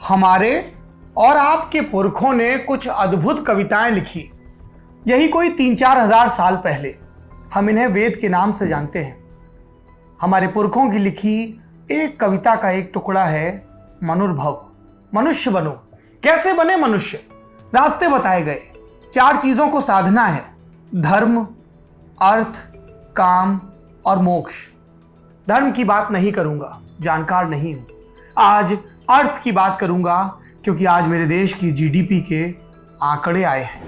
हमारे और आपके पुरखों ने कुछ अद्भुत कविताएं लिखी। यही कोई 3-4 हजार साल पहले। हम इन्हें वेद के नाम से जानते हैं। हमारे पुरखों की लिखी एक कविता का एक टुकड़ा है मनुर्भव। मनुष्य बनो। कैसे बने मनुष्य? रास्ते बताए गए। 4 चीजों को साधना है: धर्म, अर्थ, काम और मोक्ष। धर्म की बात नहीं करूंगा, जानकार नहीं हूं। आज अर्थ की बात करूंगा क्योंकि आज मेरे देश की जीडीपी के आंकड़े आए हैं।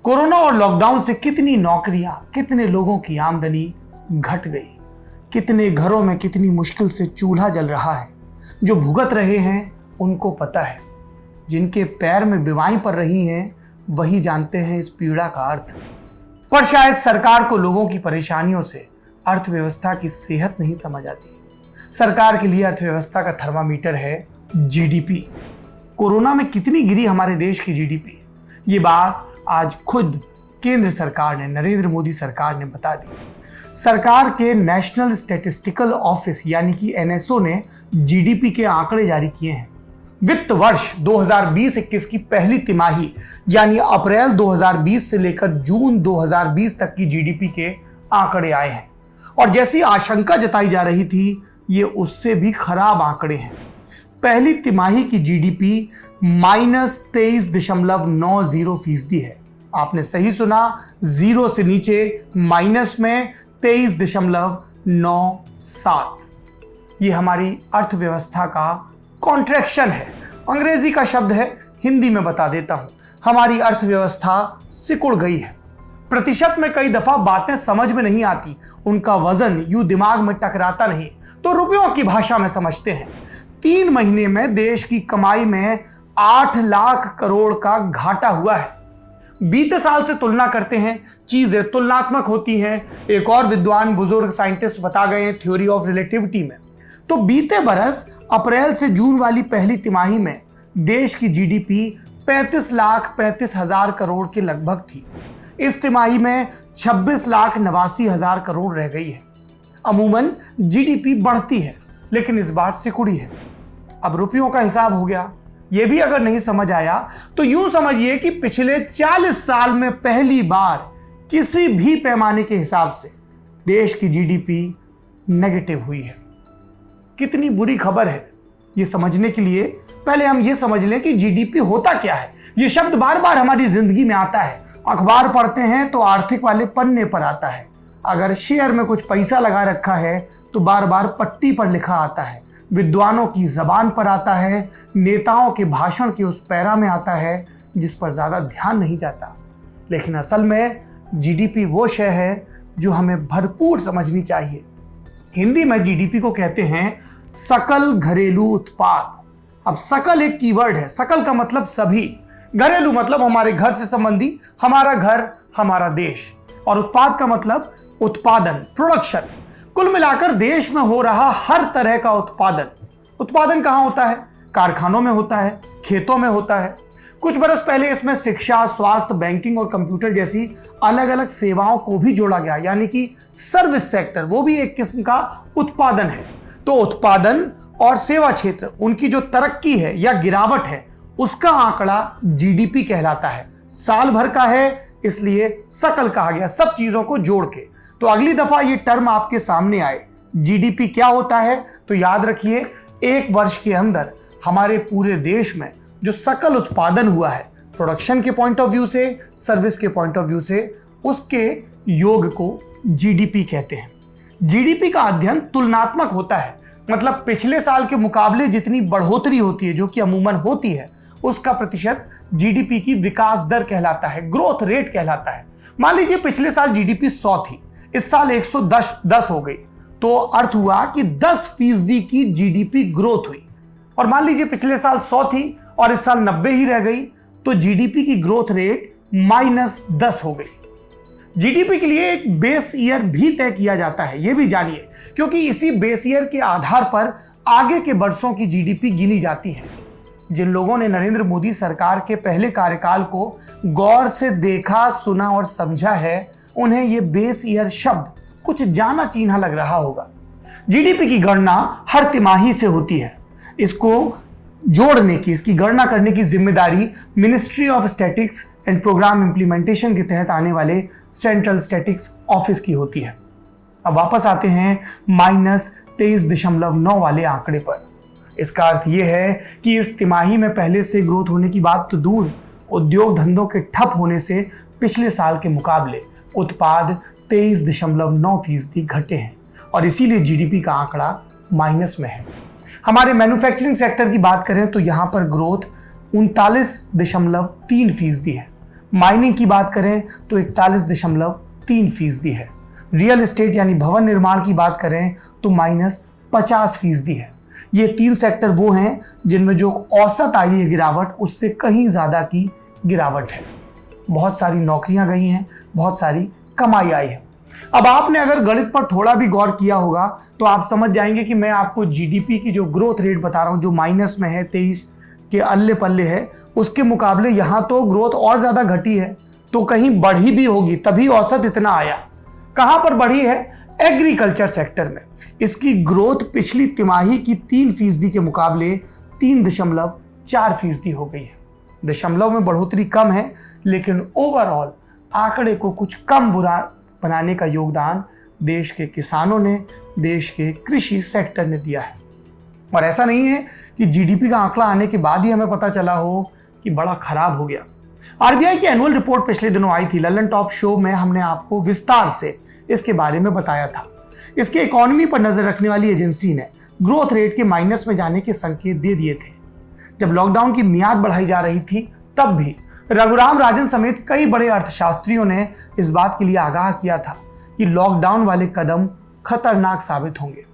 कोरोना और लॉकडाउन से कितनी नौकरियां, कितने लोगों की आमदनी घट गई, कितने घरों में कितनी मुश्किल से चूल्हा जल रहा है। जो भुगत रहे हैं उनको पता है, जिनके पैर में बीमारी पड़ रही हैं वही जानते हैं इस पीड़ा का अर्थ। पर शायद सरकार को लोगों की परेशानियों से अर्थव्यवस्था की सेहत नहीं समझ आती। सरकार के लिए अर्थव्यवस्था का थर्मामीटर है जीडीपी। कोरोना में कितनी गिरी हमारे देश की जीडीपी, ये बात आज खुद केंद्र सरकार ने, नरेंद्र मोदी सरकार ने बता दी। सरकार के नेशनल स्टैटिस्टिकल ऑफिस यानी कि एनएसओ ने जीडीपी के आंकड़े जारी किए हैं। वित्त वर्ष 2020-21 की पहली तिमाही यानी अप्रैल 2020 से लेकर जून 2020 तक की जीडीपी के आंकड़े आए हैं और जैसी आशंका जताई जा रही थी ये उससे भी खराब आंकड़े हैं। पहली तिमाही की जीडीपी -23.90% है। आपने सही सुना, जीरो से नीचे माइनस में 23.97। ये हमारी अर्थव्यवस्था का कॉन्ट्रैक्शन है। अंग्रेजी का शब्द है, हिंदी में बता देता हूं। हमारी अर्थव्यवस्था सिकुड़ गई है। प्रतिशत में कई दफा बातें समझ में नहीं आती, उनका वजन यूं दिमाग में टकराता नहीं तो रुपयों की भाषा में समझते हैं। 3 महीने में देश की कमाई में 8 लाख करोड़ का घाटा हुआ है। बीते साल से तुलना करते हैं, चीजें तुलनात्मक होती हैं। एक और विद्वान बुजुर्ग साइंटिस्ट बता गए हैं थ्योरी ऑफ रिलेटिविटी में। तो बीते बरस अप्रैल से जून वाली पहली तिमाही में देश की जीडीपी 35,35,000 करोड़ के लगभग थी। इस तिमाही में 26,89,000 करोड़ रह गई है। अमूमन जीडीपी बढ़ती है लेकिन इस बार सिकुड़ी है। अब रुपयों का हिसाब हो गया। यह भी अगर नहीं समझ आया तो यूं समझिए कि पिछले 40 साल में पहली बार किसी भी पैमाने के हिसाब से देश की जीडीपी नेगेटिव हुई है। कितनी बुरी खबर है ये समझने के लिए पहले हम ये समझ लें कि जीडीपी होता क्या है। ये शब्द बार बार हमारी जिंदगी में आता है। अखबार पढ़ते हैं तो आर्थिक वाले पन्ने पर आता है। अगर शेयर में कुछ पैसा लगा रखा है तो बार बार पट्टी पर लिखा आता है। विद्वानों की जबान पर आता है, नेताओं के भाषण के उस पैरा में आता है जिस पर ज्यादा ध्यान नहीं जाता। लेकिन असल में जीडीपी वो शय है जो हमें भरपूर समझनी चाहिए। हिंदी में जीडीपी को कहते हैं सकल घरेलू उत्पाद। अब सकल एक कीवर्ड है। सकल का मतलब सभी, घरेलू मतलब हमारे घर से संबंधी, हमारा घर, हमारा देश, और उत्पाद का मतलब उत्पादन, प्रोडक्शन। कुल मिलाकर देश में हो रहा हर तरह का उत्पादन। उत्पादन कहां होता है? कारखानों में होता है, खेतों में होता है। कुछ बरस पहले इसमें शिक्षा, स्वास्थ्य, बैंकिंग और कंप्यूटर जैसी अलग अलग सेवाओं को भी जोड़ा गया, यानी कि सर्विस सेक्टर, वो भी एक किस्म का उत्पादन है। तो उत्पादन और सेवा क्षेत्र, उनकी जो तरक्की है या गिरावट है, उसका आंकड़ा जीडीपी कहलाता है। साल भर का है इसलिए सकल कहा गया, सब चीजों को जोड़ के। तो अगली दफा ये टर्म आपके सामने आए, जीडीपी क्या होता है, तो याद रखिए एक वर्ष के अंदर हमारे पूरे देश में जो सकल उत्पादन हुआ है, प्रोडक्शन के पॉइंट ऑफ व्यू से, सर्विस के पॉइंट ऑफ व्यू से, उसके योग को जीडीपी कहते हैं। जीडीपी का अध्ययन तुलनात्मक होता है, मतलब पिछले साल के मुकाबले जितनी बढ़ोतरी होती है, जो कि अमूमन होती है, उसका प्रतिशत जीडीपी की विकास दर कहलाता है, ग्रोथ रेट कहलाता है। मान लीजिए पिछले साल जीडीपी 100 थी, इस साल 110 हो गई, तो अर्थ हुआ कि 10% की जीडीपी ग्रोथ हुई। और मान लीजिए पिछले साल 100 थी और इस साल 90 ही रह गई, तो जीडीपी की ग्रोथ रेट -10 हो गई। जीडीपी के लिए एक बेस ईयर भी तय किया जाता है, यह भी जानिए, क्योंकि इसी बेस ईयर के आधार पर आगे के वर्षों की जीडीपी गिनी जाती है। जिन लोगों ने नरेंद्र मोदी सरकार के पहले कार्यकाल को गौर से देखा, सुना और समझा है, उन्हें यह बेस ईयर शब्द कुछ जाना चीन्हा लग रहा होगा। जीडीपी की गणना हर तिमाही से होती है। इसको जोड़ने की, इसकी गणना करने की जिम्मेदारी ministry of statics and programme implementation के तहत आने वाले सेंट्रल स्टैटिक्स ऑफिस की होती है। अब वापस आते हैं -23.9 वाले आंकड़े पर। इसका अर्थ यह है कि इस तिमाही में पहले से ग्रोथ होने की बात तो दूर, उद्योग धंधों के ठप होने से पिछले साल के मुकाबले उत्पाद 23.9% घटे हैं और इसीलिए जीडीपी का आंकड़ा माइनस में है। हमारे मैन्युफैक्चरिंग सेक्टर की बात करें तो यहां पर ग्रोथ 39.3% है। माइनिंग की बात करें तो 41.3% है। रियल एस्टेट यानी भवन निर्माण की बात करें तो -50% है। ये 3 सेक्टर वो हैं जिनमें जो औसत आई है गिरावट, उससे कहीं ज्यादा की गिरावट है। बहुत सारी नौकरियां गई हैं, बहुत सारी कमाई आई है। अब आपने अगर गणित पर थोड़ा भी गौर किया होगा तो आप समझ जाएंगे कि मैं आपको जीडीपी की जो ग्रोथ रेट बता रहा हूं, जो माइनस में है, 23 के अल्ले पल्ले है, उसके मुकाबले यहां तो ग्रोथ और ज्यादा घटी है, तो कहीं बढ़ी भी होगी तभी औसत इतना आया। कहां पर बढ़ी है? एग्रीकल्चर सेक्टर में। इसकी ग्रोथ पिछली तिमाही की 3% के मुकाबले 3.4% हो गई है। दशमलव में बढ़ोतरी कम है, लेकिन ओवरऑल आंकड़े को कुछ कम बुरा बनाने का योगदान देश के किसानों ने, देश के कृषि सेक्टर ने दिया है। और ऐसा नहीं है कि जीडीपी का आंकड़ा आने के बाद ही हमें पता चला हो कि बड़ा खराब हो गया। आरबीआई की एनुअल रिपोर्ट पिछले दिनों आई थी। ललन टॉप शो में हमने आपको विस्तार से इसके बारे में बताया था। इसके इकोनॉमी पर नजर रखने वाली एजेंसी ने ग्रोथ रेट के माइनस में जाने के संकेत दे दिए थे। जब लॉकडाउन की मियाद बढ़ाई जा रही थी तब भी रघुराम राजन समेत कई बड़े अर्थशास्त्रियों ने इस बात के लिए आगाह किया था कि लॉकडाउन वाले कदम खतरनाक साबित होंगे।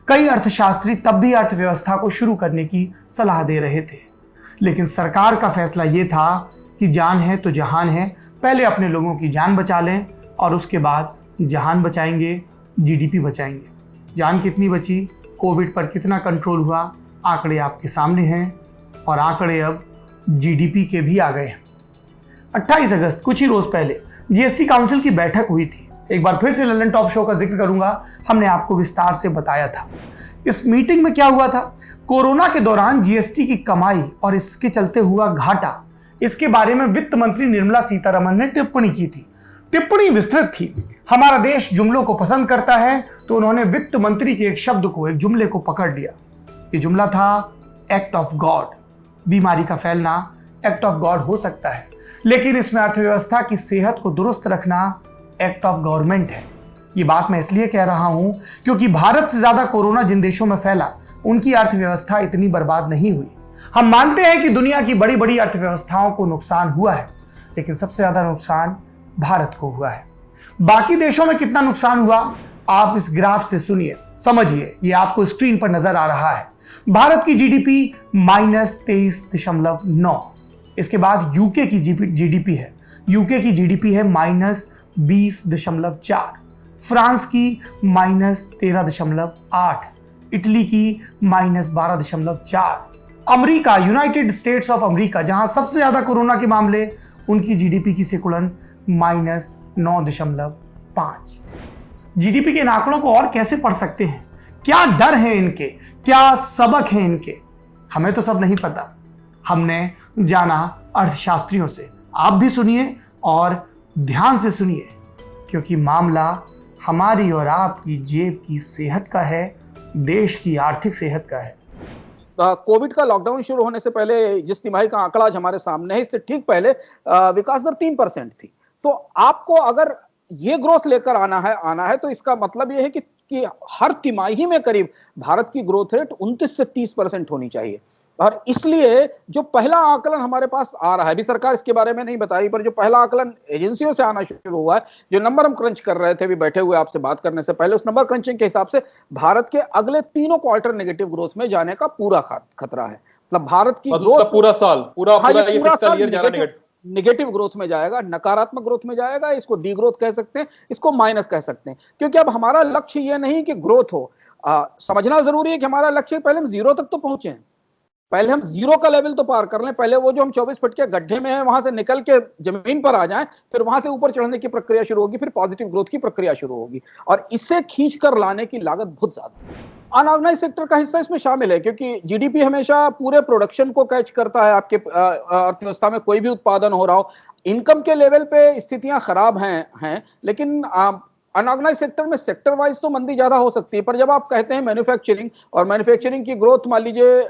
कई अर्थशास्त्री तब भी अर्थव्यवस्था को शुरू करने की सलाह दे रहे थे, लेकिन सरकार का फैसला यह था कि जान है तो जहान है, पहले अपने लोगों की जान बचा लें और उसके बाद जहान बचाएंगे, जीडीपी बचाएंगे। जान कितनी बची, कोविड पर कितना कंट्रोल हुआ, आंकड़े आपके सामने हैं और आंकड़े अब जीडीपी के भी आ गए हैं। 28 अगस्त, कुछ ही रोज पहले जीएसटी काउंसिल की बैठक हुई थी। एक बार फिर से ललन टॉप शो का जिक्र करूंगा, हमने आपको विस्तार से बताया था। इस मीटिंग में क्या हुआ था? कोरोना के दौरान जीएसटी की कमाई और इसके चलते हुआ घाटा, इसके बारे में वित्त मंत्री निर्मला सीतारमण ने टिप्पणी की थी। टिप्पणी विस्तृत थी। हमारा देश जुमलों को पसंद करता है, तो उन्होंने वित्त मंत्री के एक शब्द को, एक जुमले को पकड़ लिया। ये जुमला था एक्ट ऑफ गॉड। बीमारी का फैलना एक्ट ऑफ गॉड हो सकता है, लेकिन इसमें अर्थव्यवस्था की सेहत को दुरुस्त रखना एक्ट ऑफ गवर्नमेंट है। ये बात मैं इसलिए कह रहा हूं क्योंकि भारत से ज्यादा कोरोना जिन देशों में फैला, उनकी अर्थव्यवस्था इतनी बर्बाद नहीं हुई। हम मानते हैं कि दुनिया की बड़ी बड़ी अर्थव्यवस्थाओं को नुकसान हुआ है, लेकिन सबसे ज्यादा नुकसान भारत को हुआ है। बाकी देशों में कितना नुकसान हुआ आप इस ग्राफ से सुनिए, समझिए। ये आपको स्क्रीन पर नजर आ रहा है। भारत की जीडीपी -23.9। इसके बाद यूके की जीडीपी है, यूके की जीडीपी है -20.4। फ्रांस की -13.8। इटली की -12.4। America, United states of America, जहां सबसे ज्यादा कोरोना के मामले, उनकी जीडीपी की सिकुड़न -9.5। जीडीपी के इन आंकड़ों को और कैसे पढ़ सकते हैं? क्या डर है इनके, क्या सबक है इनके? हमें तो सब नहीं पता, हमने जाना अर्थशास्त्रियों से। आप भी सुनिए और ध्यान से सुनिए, क्योंकि मामला हमारी और आपकी जेब की सेहत का है, देश की आर्थिक सेहत का है। कोविड का लॉकडाउन शुरू होने से पहले जिस तिमाही का आंकड़ा आज हमारे सामने है, इससे ठीक पहले विकास दर 3% थी। तो आपको अगर ये ग्रोथ लेकर आना है तो इसका मतलब ये है कि हर तिमाही में करीब भारत की ग्रोथ रेट 29 से 30% होनी चाहिए। और इसलिए जो पहला आकलन हमारे पास आ रहा है, अभी सरकार इसके बारे में नहीं बता रही, पर जो पहला आकलन एजेंसियों से आना शुरू हुआ है, जो नंबर हम क्रंच कर रहे थे अभी बैठे हुए आपसे बात करने से पहले, उस नंबर क्रंचिंग के हिसाब से भारत के अगले 3 क्वार्टर नेगेटिव ग्रोथ में जाने का पूरा खतरा है। मतलब भारत की ग्रोथ पूरा साल नेगेटिव ग्रोथ में जाएगा, नकारात्मक ग्रोथ में जाएगा। इसको डी ग्रोथ कह सकते हैं, इसको माइनस कह सकते हैं, क्योंकि अब हमारा लक्ष्य ये नहीं कि ग्रोथ हो। समझना जरूरी है कि हमारा लक्ष्य पहले हम 0 तक तो पहुंचे हैं, पहले हम 0 का लेवल तो पार कर लें, पहले वो जो हम 24 फुट के गड्ढे में हैं वहां से निकल के जमीन पर आ जाएं, फिर वहां से ऊपर चढ़ने की प्रक्रिया शुरू होगी, फिर पॉजिटिव ग्रोथ की प्रक्रिया शुरू होगी। और इसे खींच कर लाने की लागत बहुत ज्यादा है। अनऑर्गेनाइज सेक्टर का हिस्सा इसमें शामिल है, क्योंकि जीडीपी हमेशा पूरे प्रोडक्शन को कैच करता है। आपके अर्थव्यवस्था में कोई भी उत्पादन हो रहा हो, इनकम के लेवल पे स्थितियां खराब हैं, लेकिन अनऑर्गेनाइज सेक्टर में सेक्टर वाइज तो मंदी ज्यादा हो सकती है, पर जब आप कहते हैं मैन्युफैक्चरिंग, और मैन्युफैक्चरिंग की ग्रोथ मान लीजिए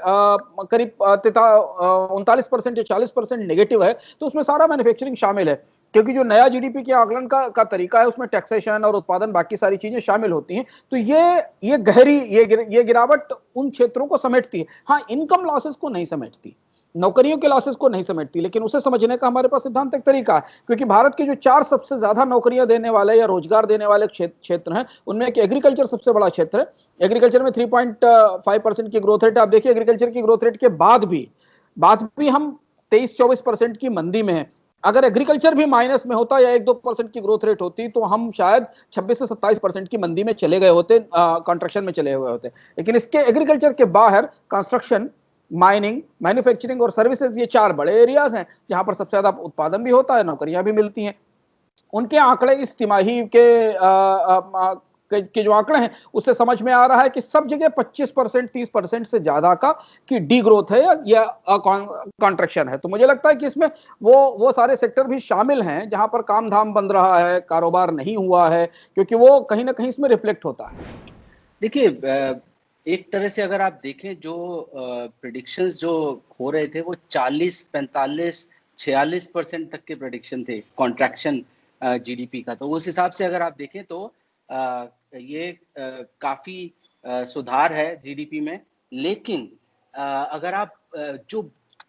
करीब 39% या 40% नेगेटिव है, तो उसमें सारा मैन्युफैक्चरिंग शामिल है, क्योंकि जो नया जीडीपी के आकलन का तरीका है उसमें टैक्सेशन और उत्पादन बाकी सारी चीजें शामिल होती हैं। तो ये गहरी ये गिरावट उन क्षेत्रों को समेटती है। हाँ, इनकम लॉसेस को नहीं समेटती, नौकरियों के लॉसेस को नहीं समेटती, लेकिन उसे समझने का हमारे पास सिद्धांत तरीका है, क्योंकि भारत के जो 4 सबसे ज्यादा नौकरियां देने वाले या रोजगार देने वाले क्षेत्र हैं, उनमें एक एग्रीकल्चर सबसे बड़ा क्षेत्र है। एग्रीकल्चर में 3.5% की ग्रोथ रेट। आप देखिए एग्रीकल्चर की ग्रोथ रेट के बाद भी हम 23-24% की मंदी में है। अगर एग्रीकल्चर भी माइनस में होता या 1-2% की ग्रोथ रेट होती, तो हम शायद 26 से 27% की मंदी में चले गए होते, कॉन्ट्रैक्शन में चले हुए होते। लेकिन इसके एग्रीकल्चर के बाहर कंस्ट्रक्शन, माइनिंग, मैन्युफैक्चरिंग और सर्विसेज, ये 4 बड़े एरियाज हैं जहां पर सबसे ज्यादा उत्पादन भी होता है, नौकरियां भी मिलती हैं। उनके आंकड़े इस तिमाही के जो आंकड़े हैं उससे समझ में आ रहा है कि सब जगह 25%, 30% से ज्यादा की डी ग्रोथ है या कॉन्ट्रैक्शन है। तो मुझे लगता है कि इसमें वो सारे सेक्टर भी शामिल हैं जहां पर काम धाम बंद रहा है, कारोबार नहीं हुआ है, क्योंकि वो कहीं ना कहीं इसमें रिफ्लेक्ट होता है। देखिए, एक तरह से अगर आप देखें, जो प्रेडिक्शंस जो हो रहे थे वो 40, 45, 46% तक के प्रेडिक्शन थे कॉन्ट्रैक्शन जीडीपी का। तो उस हिसाब से अगर आप देखें तो ये काफी सुधार है जीडीपी में। लेकिन अगर आप जो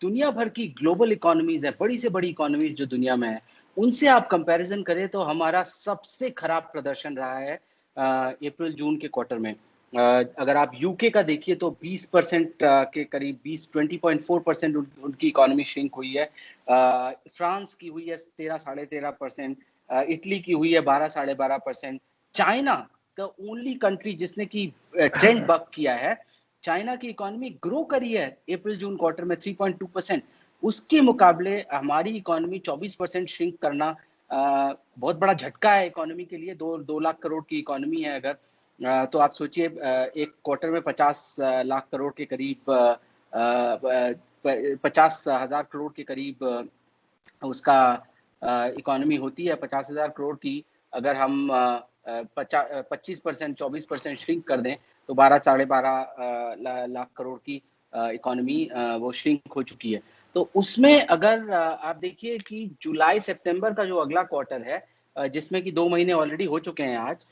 दुनिया भर की ग्लोबल इकोनॉमीज है, बड़ी से बड़ी इकोनॉमीज जो दुनिया में है, उनसे आप कंपैरिजन करें तो हमारा सबसे खराब प्रदर्शन रहा है अप्रैल जून के क्वार्टर में। अगर आप यूके का देखिए तो 20% के करीब 20.4% उनकी इकोनॉमी श्रिंक हुई है। फ्रांस की हुई है 13-13.5%, इटली की हुई है 12-12.5%। चाइना द ओनली कंट्री जिसने की ट्रेंड बक किया है, चाइना की इकोनॉमी ग्रो करी है अप्रैल जून क्वार्टर में 3.2%। उसके मुकाबले हमारी इकोनॉमी 24% श्रिंक करना बहुत बड़ा झटका है इकोनॉमी के लिए। 2 लाख करोड़ की इकोनॉमी है अगर, तो आप सोचिए एक क्वार्टर में 50 लाख करोड़ के करीब, 50,000 करोड़ के करीब उसका इकोनॉमी होती है। 50,000 करोड़ की अगर हम 25%, 24% श्रिंक कर दें तो 12-12.5 लाख करोड़ की इकोनॉमी वो श्रिंक हो चुकी है। तो उसमें अगर आप देखिए कि जुलाई सितंबर का जो अगला क्वार्टर है, जिसमें कि 2 महीने ऑलरेडी हो चुके हैं आज,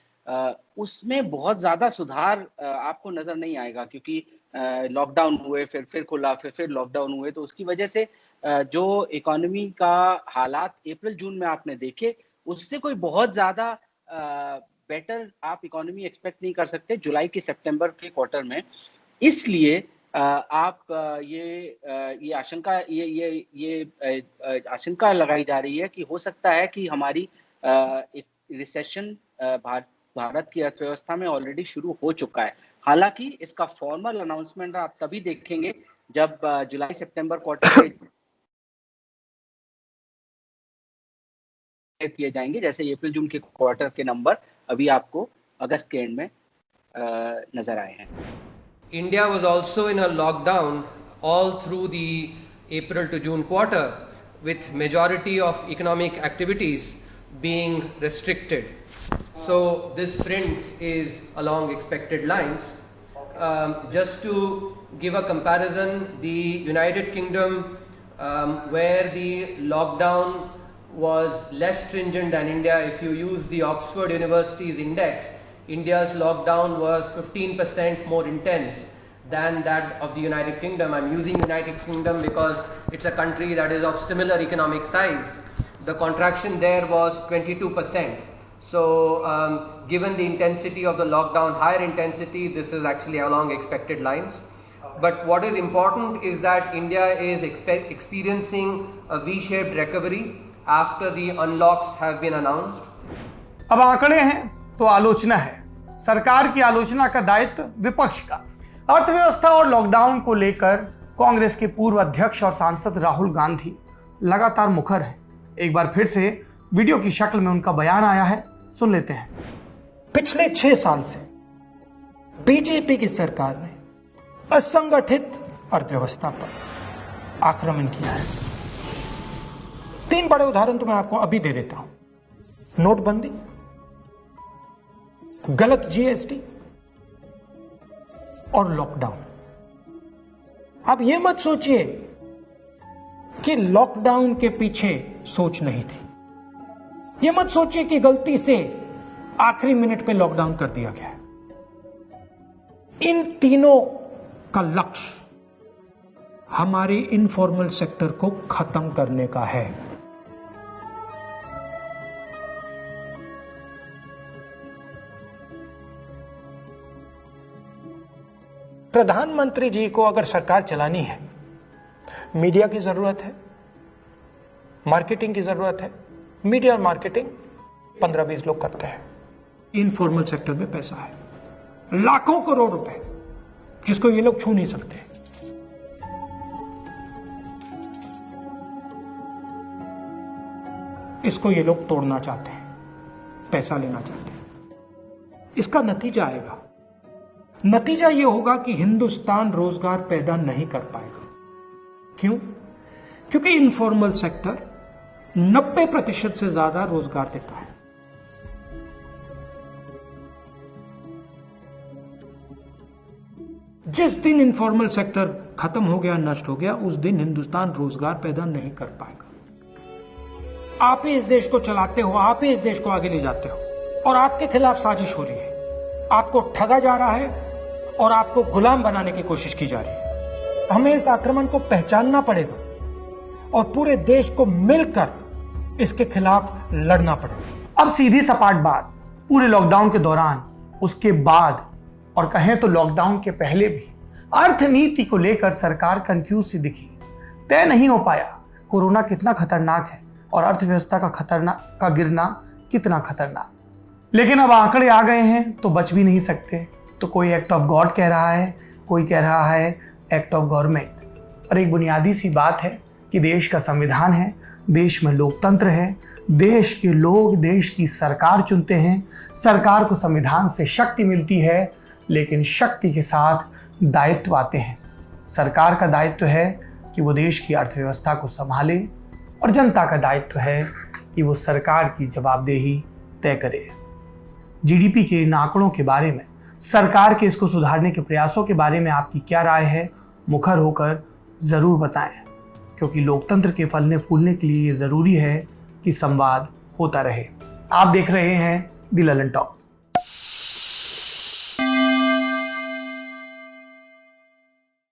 उसमें बहुत ज्यादा सुधार आपको नजर नहीं आएगा, क्योंकि लॉकडाउन हुए, फिर खुला, फिर लॉकडाउन हुए। तो उसकी वजह से जो इकोनॉमी का हालात अप्रैल जून में आपने देखे, उससे कोई बहुत ज्यादा बेटर आप इकोनॉमी एक्सपेक्ट नहीं कर सकते जुलाई के सितंबर के क्वार्टर में। इसलिए आप ये आशंका लगाई जा रही है कि हो सकता है कि हमारी एक रिसेशन भारत की अर्थव्यवस्था में ऑलरेडी शुरू हो चुका है। हालांकि इसका फॉर्मल अनाउंसमेंट आप तभी देखेंगे जब जुलाई सितंबर क्वार्टर के किए जाएंगे, जैसे अप्रैल जून के क्वार्टर के नंबर अभी आपको अगस्त के एंड में नजर आए हैं। India was also in a lockdown all through the April to June quarter, with majority of economic activities being restricted. So this print is along expected lines. Just to give a comparison, the United Kingdom, where the lockdown was less stringent than India, if you use the Oxford University's index, India's lockdown was 15% more intense than that of the United Kingdom. I'm using United Kingdom because it's a country that is of similar economic size. The contraction there was 22%. So given the intensity of the lockdown, higher intensity, this is actually along expected lines. But what is important is that India is experiencing a V-shaped recovery after the unlocks have been announced. अब आंकड़े हैं तो आलोचना है। सरकार की आलोचना का दायित्व विपक्ष का। अर्थव्यवस्था और लॉकडाउन को लेकर कांग्रेस के पूर्व अध्यक्ष और सांसद राहुल गांधी लगातार मुखर हैं। एक बार फिर से वीडियो की शक्ल में उनका बयान आया है, सुन लेते हैं। पिछले 6 साल से बीजेपी की सरकार ने असंगठित अर्थव्यवस्था पर आक्रमण किया है। 3 बड़े उदाहरण तो मैं आपको अभी दे देता हूं। नोटबंदी, गलत जीएसटी और लॉकडाउन। आप यह मत सोचिए कि लॉकडाउन के पीछे सोच नहीं थी। यह मत सोचिए कि गलती से आखिरी मिनट पे लॉकडाउन कर दिया गया है। इन तीनों का लक्ष्य हमारे इनफॉर्मल सेक्टर को खत्म करने का है। प्रधानमंत्री जी को अगर सरकार चलानी है, मीडिया की जरूरत है, मार्केटिंग की जरूरत है। मीडिया और मार्केटिंग 15-20 लोग करते हैं। इनफॉर्मल सेक्टर में पैसा है, लाखों करोड़ रुपए, जिसको ये लोग छू नहीं सकते। इसको ये लोग तोड़ना चाहते हैं, पैसा लेना चाहते हैं। इसका नतीजा आएगा। नतीजा यह होगा कि हिंदुस्तान रोजगार पैदा नहीं कर पाएगा। क्यों? क्योंकि इनफॉर्मल सेक्टर 90% से ज्यादा रोजगार देता है। जिस दिन इनफॉर्मल सेक्टर खत्म हो गया, नष्ट हो गया, उस दिन हिंदुस्तान रोजगार पैदा नहीं कर पाएगा। आप ही इस देश को चलाते हो, आप ही इस देश को आगे ले जाते हो और आपके खिलाफ साजिश हो रही है। आपको ठगा जा रहा है और आपको गुलाम बनाने की कोशिश की जा रही है। हमें इस आक्रमण को पहचानना पड़ेगा और पूरे देश को मिलकर इसके खिलाफ लड़ना पड़ेगा। अब सीधी सपाट बात, पूरे लॉकडाउन के दौरान, उसके बाद और कहें तो लॉकडाउन के पहले भी अर्थनीति को लेकर सरकार कंफ्यूज सी दिखी। तय नहीं हो पाया कोरोना कितना खतरनाक है और अर्थव्यवस्था का गिरना कितना खतरनाक। लेकिन अब आंकड़े आ गए हैं तो बच भी नहीं सकते। तो कोई एक्ट ऑफ गॉड कह रहा है, कोई कह रहा है एक्ट ऑफ गवर्नमेंट। और एक बुनियादी सी बात है कि देश का संविधान है, देश में लोकतंत्र है, देश के लोग देश की सरकार चुनते हैं। सरकार को संविधान से शक्ति मिलती है, लेकिन शक्ति के साथ दायित्व आते हैं। सरकार का दायित्व है कि वो देश की अर्थव्यवस्था को संभाले और जनता का दायित्व है कि वो सरकार की जवाबदेही तय करे। जीडीपी के इन आंकड़ों के बारे में, सरकार के इसको सुधारने के प्रयासों के बारे में आपकी क्या राय है, मुखर होकर ज़रूर बताएं, क्योंकि लोकतंत्र के फलने फूलने के लिए ये ज़रूरी है कि संवाद होता रहे। आप देख रहे हैं द ललन टॉक।